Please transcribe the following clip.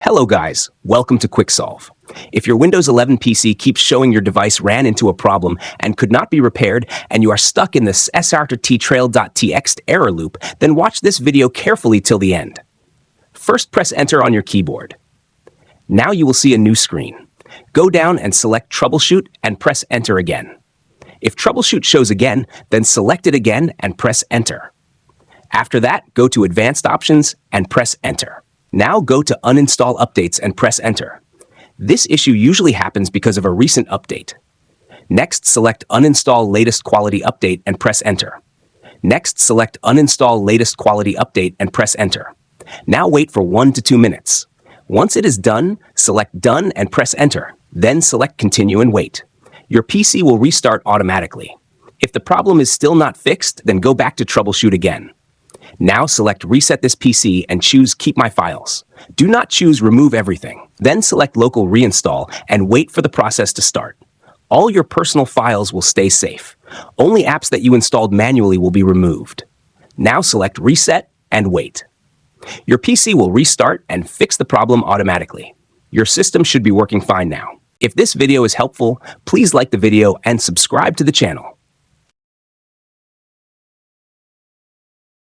Hello guys, welcome to QuickSolve. If your Windows 11 PC keeps showing your device ran into a problem and could not be repaired, and you are stuck in the srttrail.txt error loop, then watch this video carefully till the end. First, press Enter on your keyboard. Now you will see a new screen. Go down and select Troubleshoot and press Enter again. If Troubleshoot shows again, then select it again and press Enter. After that, go to Advanced Options and press Enter. Now go to Uninstall Updates and press Enter. This issue usually happens because of a recent update. Next, select Uninstall Latest Quality Update and press Enter. Next, select Uninstall Latest Quality Update and press Enter. Now wait for 1 to 2 minutes. Once it is done, select Done and press Enter. Then select Continue and wait. Your PC will restart automatically. If the problem is still not fixed, then go back to Troubleshoot again. Now select Reset this PC and choose Keep My Files. Do not choose Remove Everything. Then select Local Reinstall and wait for the process to start. All your personal files will stay safe. Only apps that you installed manually will be removed. Now select Reset and wait. Your PC will restart and fix the problem automatically. Your system should be working fine now. If this video is helpful, please like the video and subscribe to the channel.